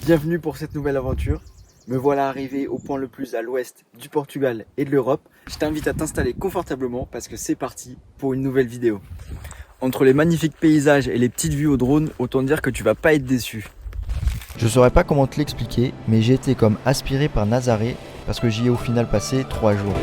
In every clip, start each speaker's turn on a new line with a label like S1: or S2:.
S1: Bienvenue pour cette nouvelle aventure. Me voilà arrivé au point le plus à l'ouest du Portugal et de l'Europe. Je t'invite à t'installer confortablement parce que c'est parti pour une nouvelle vidéo. Entre les magnifiques paysages et les petites vues au drone, autant dire que tu vas pas être déçu.
S2: Je saurais pas comment te l'expliquer, mais j'ai été comme aspiré par Nazaré parce que j'y ai au final passé 3 jours.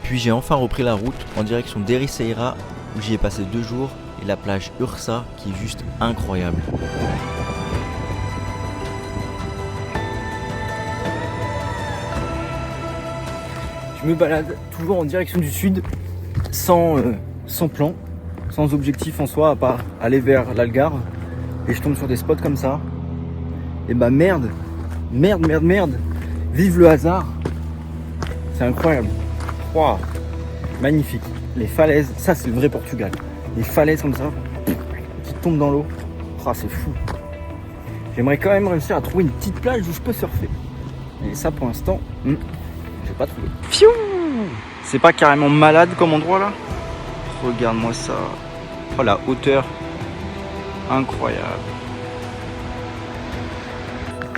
S2: Puis j'ai enfin repris la route en direction d'Ericeira où j'y ai passé 2 jours et la plage Ursa qui est juste incroyable.
S1: Je me balade toujours en direction du sud sans plan, sans objectif en soi à part aller vers l'Algarve et je tombe sur des spots comme ça. Et bah merde, vive le hasard, c'est incroyable. Wow. Magnifique, les falaises, ça c'est le vrai Portugal. Les falaises comme ça, qui tombent dans l'eau, c'est fou. J'aimerais quand même réussir à trouver une petite plage où je peux surfer. Et ça pour l'instant, j'ai pas trouvé. Fiou, c'est pas carrément malade comme endroit là? Regarde-moi ça. Oh la hauteur, incroyable.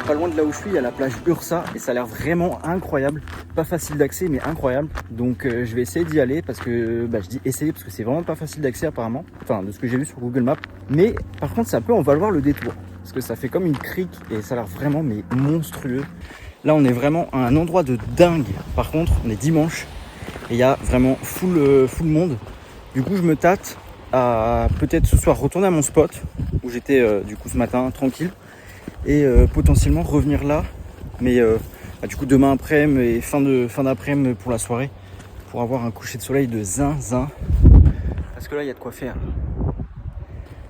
S1: Pas loin de là où je suis, il y a la plage Ursa et ça a l'air vraiment incroyable. Pas facile d'accès mais incroyable. Donc je vais essayer d'y aller parce que je dis essayer parce que c'est vraiment pas facile d'accès apparemment. Enfin de ce que j'ai vu sur Google Maps. Mais par contre ça peut en valoir le détour. Parce que ça fait comme une crique et ça a l'air vraiment mais monstrueux. Là on est vraiment à un endroit de dingue. Par contre on est dimanche et il y a vraiment full monde. Du coup je me tâte à peut-être ce soir retourner à mon spot où j'étais du coup ce matin tranquille. Et potentiellement revenir là, mais du coup demain après-midi et fin d'après-midi pour la soirée, pour avoir un coucher de soleil de zinzin. Parce que là il y a de quoi faire.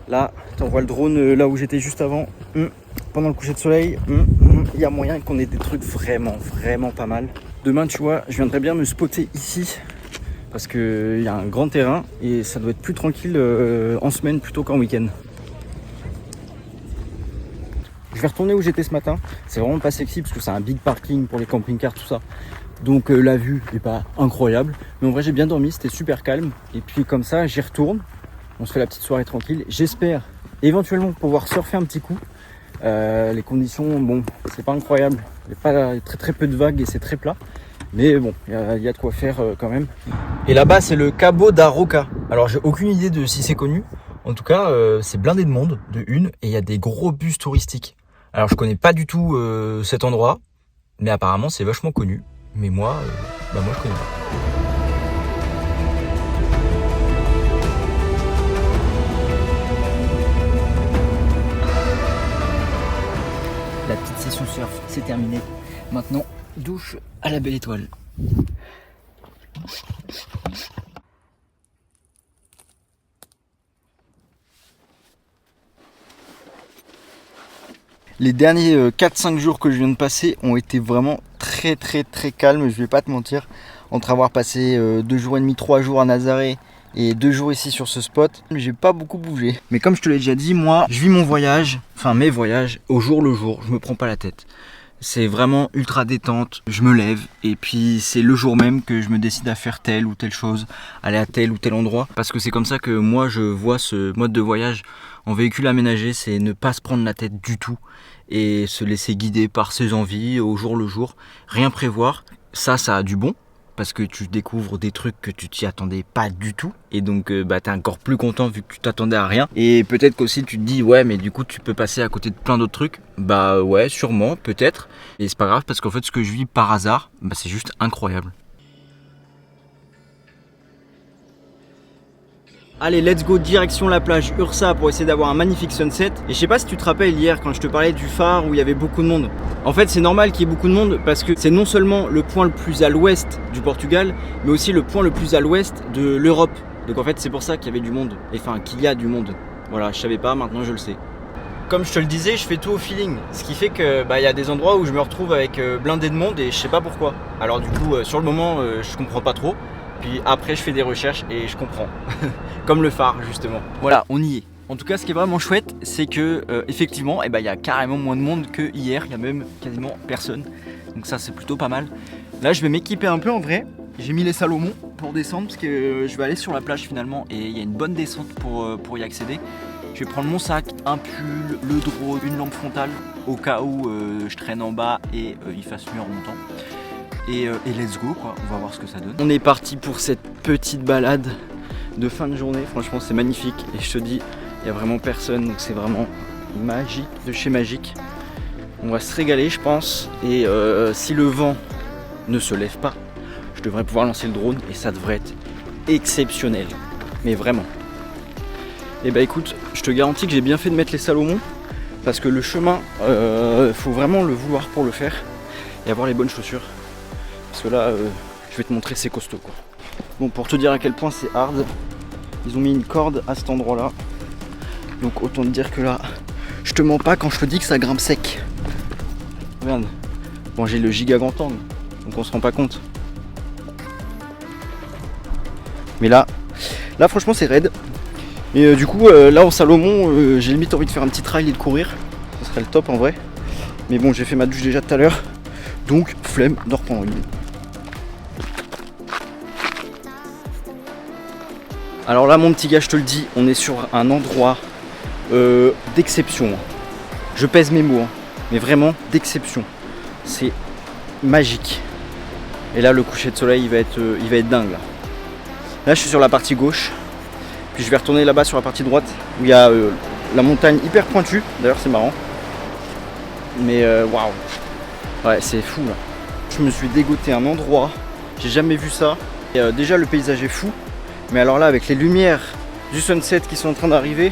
S1: Là, tu vois le drone là où j'étais juste avant, pendant le coucher de soleil, il y a moyen qu'on ait des trucs vraiment pas mal. Demain tu vois, je viendrais bien me spotter ici, parce qu'il y a un grand terrain et ça doit être plus tranquille en semaine plutôt qu'en week-end. Je vais retourner où j'étais ce matin, c'est vraiment pas sexy parce que c'est un big parking pour les camping-cars, tout ça. Donc la vue n'est pas incroyable, mais en vrai j'ai bien dormi, c'était super calme. Et puis comme ça j'y retourne, on se fait la petite soirée tranquille. J'espère éventuellement pouvoir surfer un petit coup. Les conditions, bon, c'est pas incroyable, il y a pas très peu de vagues et c'est très plat. Mais bon, il y a de quoi faire quand même. Et là-bas c'est le Cabo da Roca. Alors j'ai aucune idée de si c'est connu. En tout cas c'est blindé de monde, de une, et il y a des gros bus touristiques. Alors je connais pas du tout cet endroit, mais apparemment c'est vachement connu. Mais moi, je connais pas. La petite session surf, c'est terminé. Maintenant, douche à la belle étoile. Les derniers 4-5 jours que je viens de passer ont été vraiment très calmes, je vais pas te mentir. Entre avoir passé 2 jours et demi, 3 jours à Nazaré et 2 jours ici sur ce spot, j'ai pas beaucoup bougé. Mais comme je te l'ai déjà dit, moi je vis mon voyage, enfin mes voyages au jour le jour, je me prends pas la tête. C'est vraiment ultra détente, je me lève et puis c'est le jour même que je me décide à faire telle ou telle chose, aller à tel ou tel endroit. Parce que c'est comme ça que moi je vois ce mode de voyage en véhicule aménagé, c'est ne pas se prendre la tête du tout et se laisser guider par ses envies au jour le jour, rien prévoir. Ça a du bon parce que tu découvres des trucs que tu t'y attendais pas du tout et donc t'es encore plus content vu que tu t'attendais à rien. Et peut-être qu'aussi tu te dis ouais mais du coup tu peux passer à côté de plein d'autres trucs. Bah ouais sûrement, peut-être, et c'est pas grave parce qu'en fait ce que je vis par hasard, c'est juste incroyable. Allez, let's go, direction la plage Ursa pour essayer d'avoir un magnifique sunset. Et je sais pas si tu te rappelles hier quand je te parlais du phare où il y avait beaucoup de monde. En fait, c'est normal qu'il y ait beaucoup de monde parce que c'est non seulement le point le plus à l'ouest du Portugal, mais aussi le point le plus à l'ouest de l'Europe. Donc en fait, c'est pour ça qu'il y avait du monde. Enfin, qu'il y a du monde. Voilà, je savais pas, maintenant je le sais. Comme je te le disais, je fais tout au feeling. Ce qui fait que y a des endroits où je me retrouve avec blindé de monde et je sais pas pourquoi. Alors du coup, sur le moment, je comprends pas trop. Puis après je fais des recherches et je comprends. Comme le phare justement. Voilà, on y est. En tout cas, ce qui est vraiment chouette, c'est que effectivement, il y a carrément moins de monde que hier. Il y a même quasiment personne. Donc ça, c'est plutôt pas mal. Là, je vais m'équiper un peu en vrai. J'ai mis les Salomon pour descendre parce que je vais aller sur la plage finalement et il y a une bonne descente pour y accéder. Je vais prendre mon sac, un pull, le drone, une lampe frontale au cas où je traîne en bas et il fasse nuit en remontant. Et let's go quoi, on va voir ce que ça donne. On est parti pour cette petite balade de fin de journée. Franchement, c'est magnifique et je te dis, il n'y a vraiment personne, donc c'est vraiment magique de chez magique. On va se régaler, je pense. Et si le vent ne se lève pas, je devrais pouvoir lancer le drone et ça devrait être exceptionnel. Mais vraiment. Et écoute, je te garantis que j'ai bien fait de mettre les Salomon parce que le chemin, faut vraiment le vouloir pour le faire et avoir les bonnes chaussures. Parce que là, je vais te montrer, c'est costaud quoi. Bon, pour te dire à quel point c'est hard, ils ont mis une corde à cet endroit là. Donc autant te dire que là, je te mens pas quand je te dis que ça grimpe sec. Regarde. Bon, j'ai le giga grand angle, donc on se rend pas compte. Mais là franchement c'est raide. Et du coup là en Salomon j'ai limite envie de faire un petit trail et de courir. Ce serait le top en vrai. Mais bon, j'ai fait ma douche déjà tout à l'heure. Donc flemme de reprendre une. Alors là mon petit gars, je te le dis, on est sur un endroit d'exception. Je pèse mes mots, mais vraiment d'exception. C'est magique. Et là le coucher de soleil il va être dingue là. Là je suis sur la partie gauche. Puis je vais retourner là-bas sur la partie droite où il y a la montagne hyper pointue. D'ailleurs c'est marrant. Mais waouh. Ouais, c'est fou là. Je me suis dégoté un endroit. J'ai jamais vu ça. Et, déjà le paysage est fou. Mais alors là avec les lumières du sunset qui sont en train d'arriver,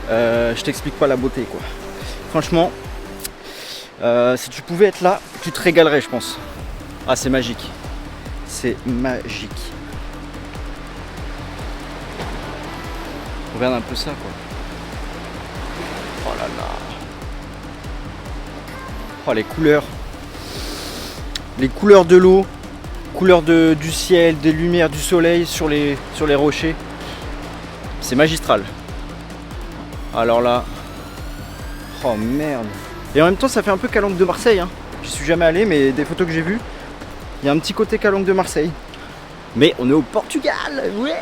S1: je t'explique pas la beauté quoi. Franchement, si tu pouvais être là, tu te régalerais je pense. Ah c'est magique. C'est magique. Regarde un peu ça quoi. Oh là là. Oh les couleurs. Les couleurs de l'eau, couleurs du ciel, des lumières du soleil sur les rochers. C'est magistral. Alors là. Oh merde. Et en même temps ça fait un peu Calanque de Marseille hein. J'y suis jamais allé mais des photos que j'ai vues, il y a un petit côté Calanque de Marseille. Mais on est au Portugal, ouais.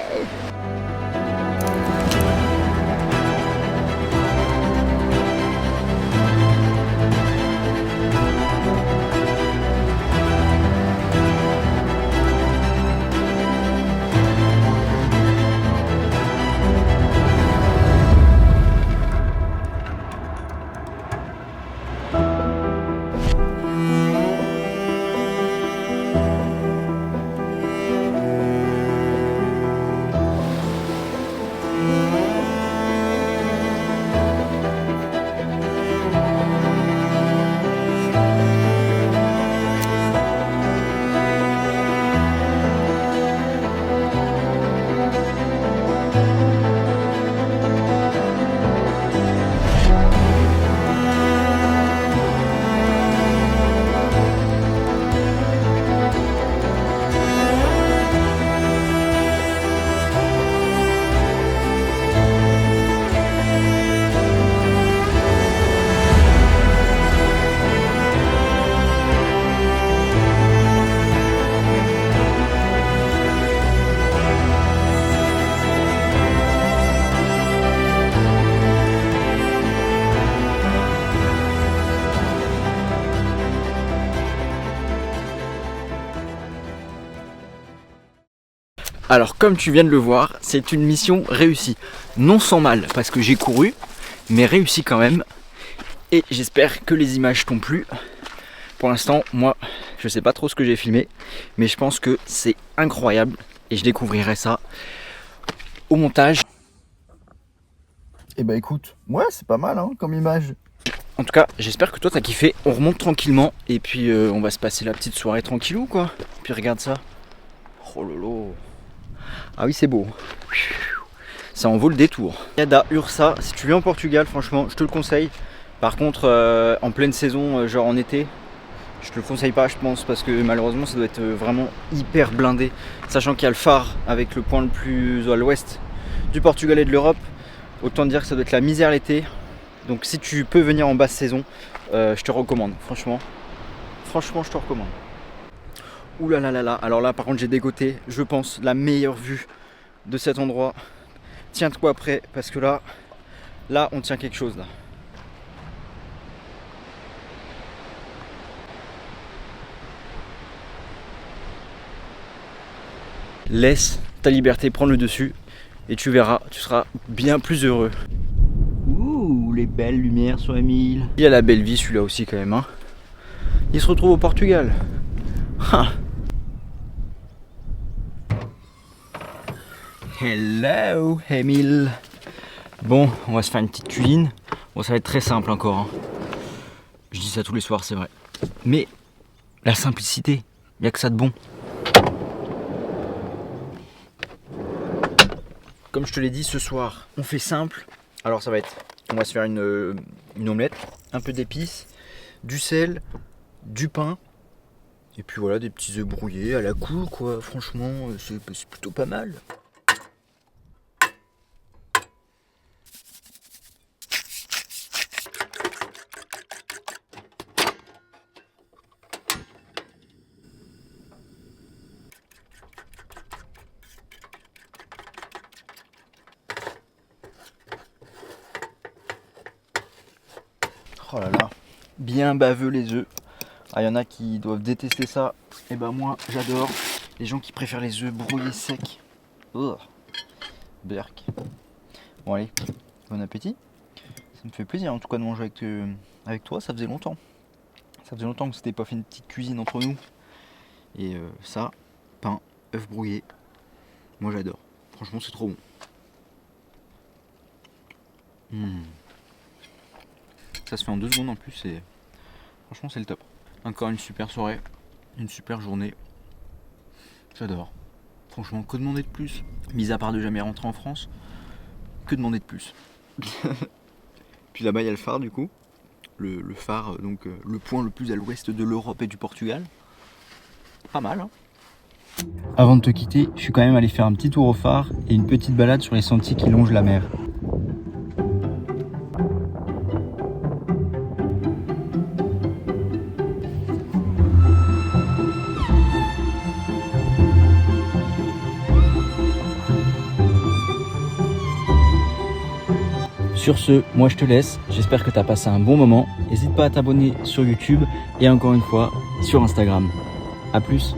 S1: Alors comme tu viens de le voir, c'est une mission réussie. Non sans mal, parce que j'ai couru, mais réussi quand même. Et j'espère que les images t'ont plu. Pour l'instant, moi, je sais pas trop ce que j'ai filmé, mais je pense que c'est incroyable. Et je découvrirai ça au montage. Et bah écoute, ouais c'est pas mal hein, comme image. En tout cas, j'espère que toi t'as kiffé. On remonte tranquillement et puis on va se passer la petite soirée tranquillou quoi. Puis regarde ça. Oh lolo. Ah oui c'est beau. Ça en vaut le détour. Yada Ursa, si tu viens au Portugal franchement je te le conseille. Par contre en pleine saison, genre en été, je te le conseille pas je pense parce que malheureusement ça doit être vraiment hyper blindé. Sachant qu'il y a le phare avec le point le plus à l'ouest du Portugal et de l'Europe. Autant dire que ça doit être la misère l'été. Donc si tu peux venir en basse saison, je te recommande. Franchement, je te recommande. Ouh là là là là. Alors là par contre j'ai dégoté, je pense, la meilleure vue de cet endroit. Tiens-toi prêt parce que là on tient quelque chose là. Laisse ta liberté prendre le dessus et tu verras, tu seras bien plus heureux. Ouh, les belles lumières sur Emile. Il a la belle vie celui-là aussi quand même. Hein. Il se retrouve au Portugal. Ha. Hello Emile. Bon, on va se faire une petite cuisine. Bon, ça va être très simple encore. Hein. Je dis ça tous les soirs, c'est vrai. Mais la simplicité, il n'y a que ça de bon. Comme je te l'ai dit, ce soir, on fait simple. Alors ça va être, on va se faire une omelette, un peu d'épices, du sel, du pain, et puis voilà, des petits œufs brouillés à la cool, quoi. Franchement, c'est plutôt pas mal. Oh là là, bien baveux les œufs. Ah, y en a qui doivent détester ça. Et ben moi, j'adore. Les gens qui préfèrent les œufs brouillés secs. Oh, berk. Bon allez, bon appétit. Ça me fait plaisir en tout cas de manger avec toi. Ça faisait longtemps. Ça faisait longtemps que c'était pas fait une petite cuisine entre nous. Et ça, pain, œufs brouillés. Moi j'adore. Franchement, c'est trop bon. Ça se fait en 2 secondes en plus et franchement c'est le top. Encore une super soirée, une super journée. J'adore. Franchement, que demander de plus? Mis à part de jamais rentrer en France, que demander de plus? Puis là-bas il y a le phare du coup. Le phare, donc le point le plus à l'ouest de l'Europe et du Portugal. Pas mal hein. Avant de te quitter, je suis quand même allé faire un petit tour au phare et une petite balade sur les sentiers qui longent la mer. Sur ce, moi je te laisse, j'espère que tu as passé un bon moment. N'hésite pas à t'abonner sur YouTube et encore une fois sur Instagram. A plus.